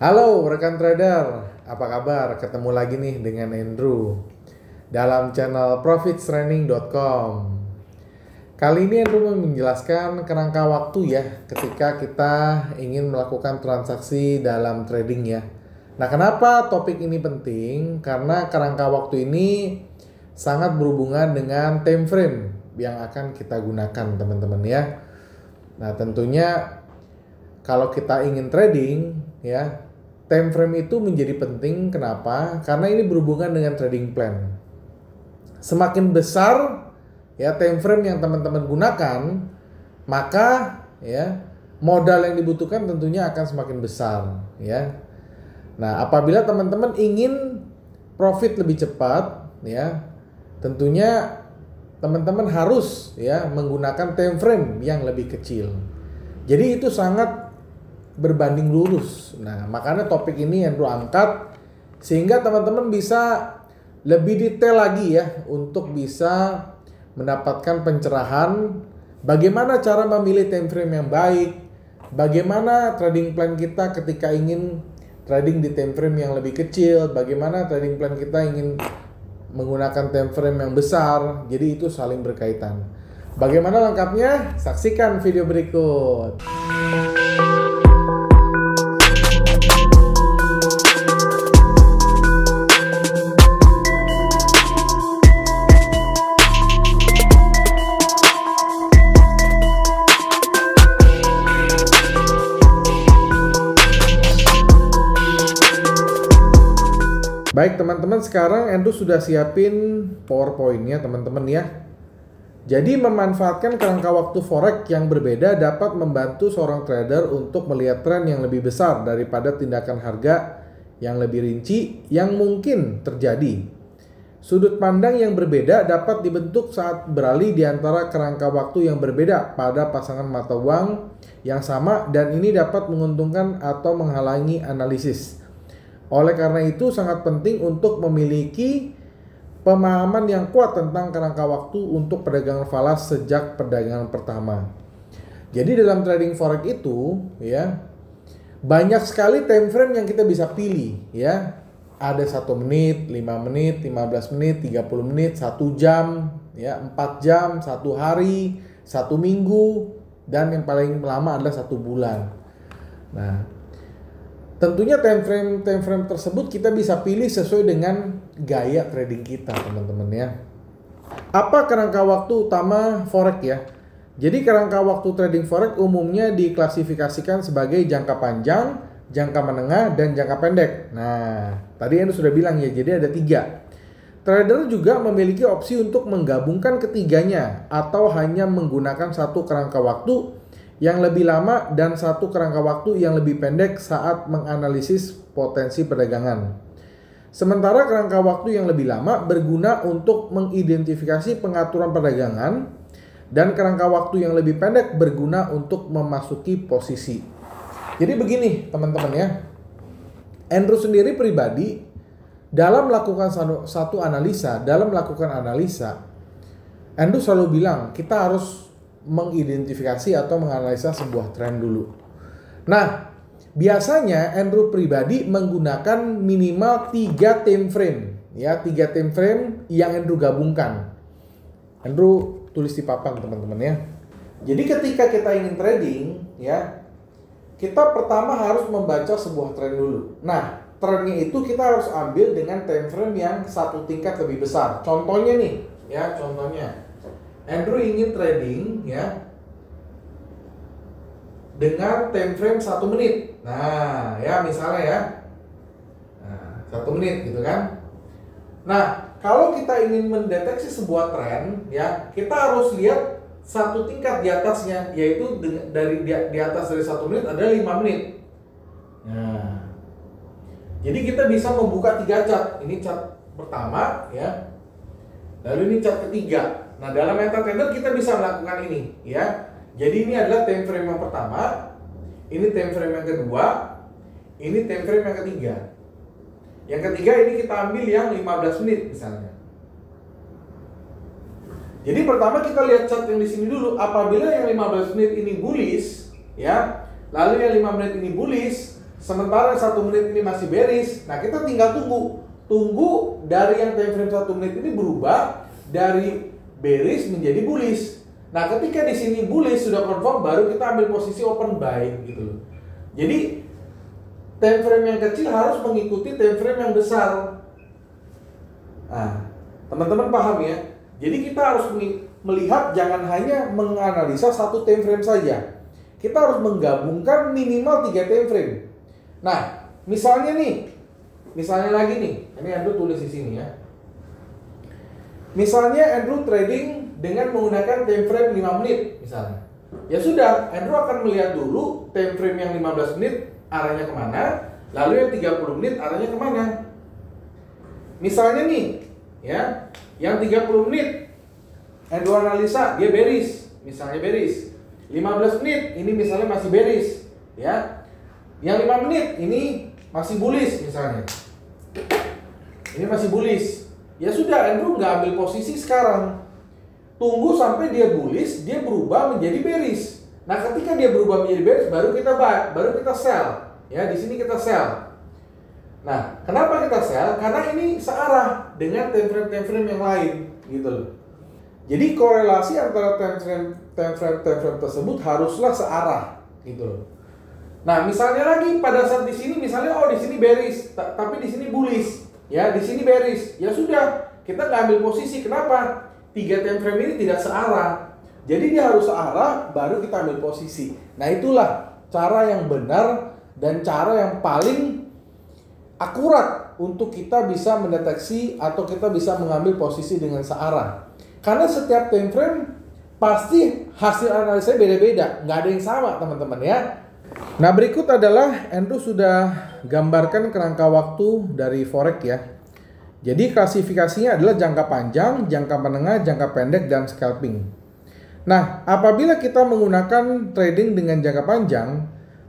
Halo rekan trader, apa kabar? Ketemu lagi nih dengan Andrew dalam channel profitstraining.com. Kali ini Andrew mau menjelaskan kerangka waktu ya ketika kita ingin melakukan transaksi dalam trading ya. Nah, kenapa topik ini penting? Karena kerangka waktu ini sangat berhubungan dengan time frame yang akan kita gunakan teman-teman ya. Nah, tentunya kalau kita ingin trading ya, time frame itu menjadi penting. Kenapa? Karena ini berhubungan dengan trading plan. Semakin besar ya time frame yang teman-teman gunakan, maka ya modal yang dibutuhkan tentunya akan semakin besar ya. Nah, apabila teman-teman ingin profit lebih cepat ya, tentunya teman-teman harus ya menggunakan time frame yang lebih kecil. Jadi itu sangat berbanding lurus. Nah, makanya topik ini yang Andrew angkat sehingga teman-teman bisa lebih detail lagi ya untuk bisa mendapatkan pencerahan bagaimana cara memilih time frame yang baik, bagaimana trading plan kita ketika ingin trading di time frame yang lebih kecil, bagaimana trading plan kita ingin menggunakan time frame yang besar. Jadi itu saling berkaitan. Bagaimana lengkapnya? Saksikan video berikut. Baik teman-teman, sekarang Andrew sudah siapin PowerPoint-nya teman-teman ya. Jadi memanfaatkan kerangka waktu forex yang berbeda dapat membantu seorang trader untuk melihat tren yang lebih besar daripada tindakan harga yang lebih rinci yang mungkin terjadi. Sudut pandang yang berbeda dapat dibentuk saat beralih di antara kerangka waktu yang berbeda pada pasangan mata uang yang sama, dan ini dapat menguntungkan atau menghalangi analisis. Oleh karena itu sangat penting untuk memiliki pemahaman yang kuat tentang kerangka waktu untuk perdagangan falas sejak perdagangan pertama. Jadi dalam trading forex itu ya banyak sekali time frame yang kita bisa pilih ya. Ada 1 menit, 5 menit, 15 menit, 30 menit, 1 jam, ya 4 jam, 1 hari, 1 minggu, dan yang paling lama adalah 1 bulan. Nah, tentunya time frame tersebut kita bisa pilih sesuai dengan gaya trading kita teman-teman ya. Apa kerangka waktu utama forex ya? Jadi kerangka waktu trading forex umumnya diklasifikasikan sebagai jangka panjang, jangka menengah, dan jangka pendek. Nah, tadi Anda sudah bilang ya, jadi ada 3. Trader juga memiliki opsi untuk menggabungkan ketiganya atau hanya menggunakan satu kerangka waktu yang lebih lama dan satu kerangka waktu yang lebih pendek saat menganalisis potensi perdagangan. Sementara kerangka waktu yang lebih lama berguna untuk mengidentifikasi pengaturan perdagangan dan kerangka waktu yang lebih pendek berguna untuk memasuki posisi. Jadi begini teman-teman ya, Andrew sendiri pribadi dalam melakukan satu analisa, Andrew selalu bilang kita harus mengidentifikasi atau menganalisa sebuah tren dulu. Nah, biasanya Andrew pribadi menggunakan minimal 3 time frame ya, 3 time frame yang Andrew gabungkan. Andrew tulis di papan teman-teman ya. Jadi ketika kita ingin trading ya, kita pertama harus membaca sebuah tren dulu. Nah, trennya itu kita harus ambil dengan time frame yang satu tingkat lebih besar. Contohnya nih ya, Andrew ingin trading ya dengan time frame 1 menit. Nah, ya misalnya ya. Nah, 1 menit gitu kan. Nah, kalau kita ingin mendeteksi sebuah tren ya, kita harus lihat satu tingkat di atasnya, yaitu dari di atas dari 1 menit adalah 5 menit. Nah, jadi kita bisa membuka 3 chart. Ini chart pertama ya. Lalu ini chart ketiga. Nah, dalam MetaTrader kita bisa melakukan ini ya. Jadi ini adalah time frame yang pertama, ini time frame yang kedua, ini time frame yang ketiga. Yang ketiga ini kita ambil yang 15 menit misalnya. Jadi pertama kita lihat chart yang di sini dulu. Apabila yang 15 menit ini bullish ya, lalu yang 5 menit ini bullish, sementara 1 menit ini masih bearish. Nah, kita tinggal tunggu dari yang time frame 1 menit ini berubah dari bearish menjadi bullish. Nah, ketika di sini bullish sudah confirm, baru kita ambil posisi open buy gitu loh. Jadi time frame yang kecil harus mengikuti time frame yang besar. Nah, teman-teman paham ya? Jadi kita harus melihat, jangan hanya menganalisa satu time frame saja. Kita harus menggabungkan minimal 3 time frame. Nah, misalnya lagi nih, ini Andrew tulis di sini ya. Misalnya Andrew trading dengan menggunakan time frame 5 menit misalnya. Ya sudah, Andrew akan melihat dulu time frame yang 15 menit arahnya kemana, lalu yang 30 menit arahnya kemana. Misalnya nih, ya, yang 30 menit Andrew analisa dia bearish, misalnya bearish. 15 menit ini misalnya masih bearish, ya. Yang 5 menit ini masih bullish misalnya. Ini masih bullish. Ya sudah, Andrew nggak ambil posisi sekarang. Tunggu sampai dia bullish, dia berubah menjadi bearish. Nah, ketika dia berubah menjadi bearish, baru kita buy, baru kita sell. Ya, di sini kita sell. Nah, kenapa kita sell? Karena ini searah dengan time frame yang lain, gitu loh. Jadi korelasi antara time frame tersebut haruslah searah, gitu loh. Nah, misalnya lagi pada saat di sini, misalnya di sini bearish, tapi di sini bullish, ya, di sini bearish. Ya sudah, kita nggak ambil posisi. Kenapa? 3 time frame ini tidak searah. Jadi dia harus searah, baru kita ambil posisi. Nah, itulah cara yang benar dan cara yang paling akurat untuk kita bisa mendeteksi atau kita bisa mengambil posisi dengan searah. Karena setiap time frame pasti hasil analisanya beda-beda, nggak ada yang sama teman-teman ya. Nah, berikut adalah Andrew sudah gambarkan kerangka waktu dari forex ya. Jadi klasifikasinya adalah jangka panjang, jangka menengah, jangka pendek, dan scalping. Nah, apabila kita menggunakan trading dengan jangka panjang,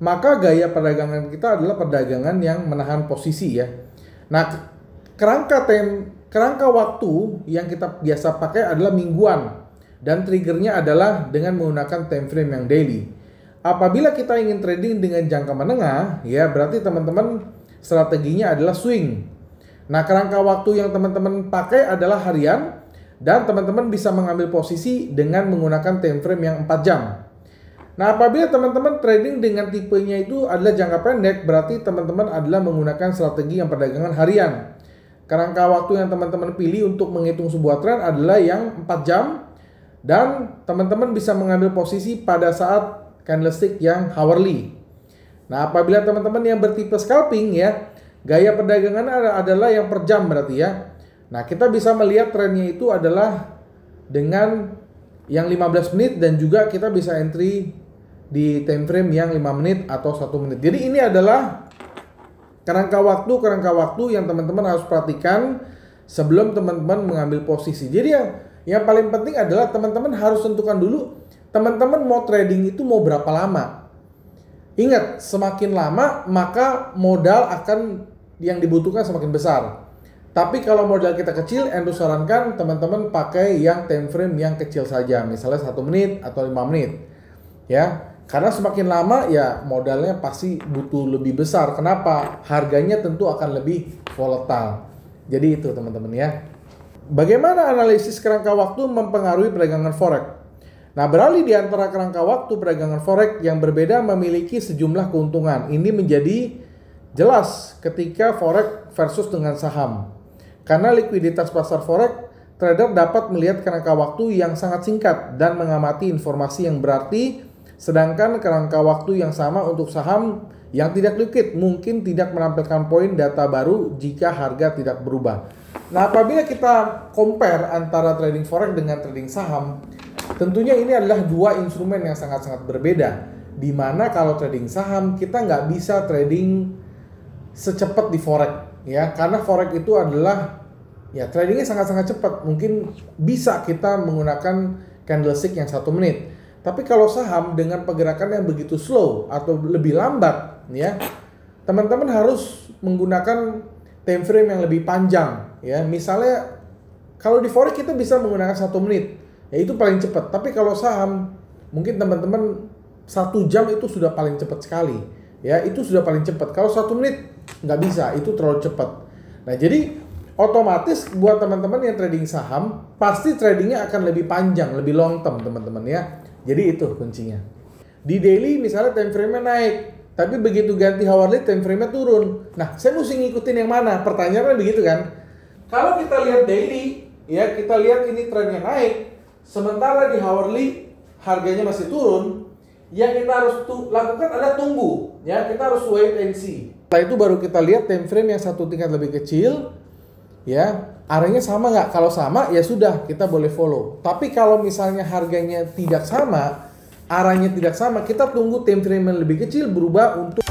maka gaya perdagangan kita adalah perdagangan yang menahan posisi ya. Nah, kerangka waktu yang kita biasa pakai adalah mingguan, dan triggernya adalah dengan menggunakan time frame yang daily. Apabila kita ingin trading dengan jangka menengah, ya berarti teman-teman strateginya adalah swing. Nah, kerangka waktu yang teman-teman pakai adalah harian, dan teman-teman bisa mengambil posisi dengan menggunakan time frame yang 4 jam. Nah, apabila teman-teman trading dengan tipenya itu adalah jangka pendek, berarti teman-teman adalah menggunakan strategi yang perdagangan harian. Kerangka waktu yang teman-teman pilih untuk menghitung sebuah trend adalah yang 4 jam, dan teman-teman bisa mengambil posisi pada saat candlestick yang hourly. Nah, apabila teman-teman yang bertipe scalping ya, gaya perdagangan adalah yang per jam berarti ya. Nah, kita bisa melihat trennya itu adalah dengan yang 15 menit, dan juga kita bisa entry di time frame yang 5 menit atau 1 menit. Jadi ini adalah kerangka waktu yang teman-teman harus perhatikan sebelum teman-teman mengambil posisi. Jadi yang paling penting adalah teman-teman harus tentukan dulu teman-teman mau trading itu mau berapa lama. Ingat, semakin lama maka modal akan yang dibutuhkan semakin besar. Tapi kalau modal kita kecil, Andrew sarankan teman-teman pakai yang time frame yang kecil saja, misalnya 1 menit atau 5 menit. Ya, karena semakin lama ya modalnya pasti butuh lebih besar. Kenapa? Harganya tentu akan lebih volatile. Jadi itu teman-teman ya. Bagaimana analisis kerangka waktu mempengaruhi perdagangan forex? Nah, beralih di antara kerangka waktu perdagangan forex yang berbeda memiliki sejumlah keuntungan. Ini menjadi jelas ketika forex versus dengan saham. Karena likuiditas pasar forex, trader dapat melihat kerangka waktu yang sangat singkat dan mengamati informasi yang berarti, sedangkan kerangka waktu yang sama untuk saham yang tidak liquid mungkin tidak menampilkan poin data baru jika harga tidak berubah. Nah, apabila kita compare antara trading forex dengan trading saham, tentunya ini adalah dua instrumen yang sangat-sangat berbeda. Dimana kalau trading saham kita nggak bisa trading secepat di forex ya, karena forex itu adalah ya tradingnya sangat-sangat cepat. Mungkin bisa kita menggunakan candlestick yang 1 menit. Tapi kalau saham dengan pergerakan yang begitu slow atau lebih lambat ya, teman-teman harus menggunakan time frame yang lebih panjang ya. Misalnya kalau di forex kita bisa menggunakan 1 menit, ya itu paling cepat. Tapi kalau saham mungkin teman-teman 1 jam itu sudah paling cepat sekali. ya itu sudah paling cepat. Kalau 1 menit nggak bisa, itu terlalu cepat. Nah jadi otomatis buat teman-teman yang trading saham, pasti tradingnya akan lebih panjang, lebih long term teman-teman ya. Jadi itu kuncinya. Di daily misalnya time frame-nya naik, tapi begitu ganti hourly time frame-nya turun. Nah saya mesti ngikutin yang mana? Pertanyaannya begitu kan? Kalau kita lihat daily, ya kita lihat ini trennya naik, sementara di hourly harganya masih turun, yang kita harus lakukan adalah tunggu, ya kita harus wait and see. Setelah itu baru kita lihat time frame yang satu tingkat lebih kecil, ya arahnya sama nggak? Kalau sama ya sudah kita boleh follow. Tapi kalau misalnya harganya tidak sama, arahnya tidak sama, kita tunggu time frame yang lebih kecil berubah untuk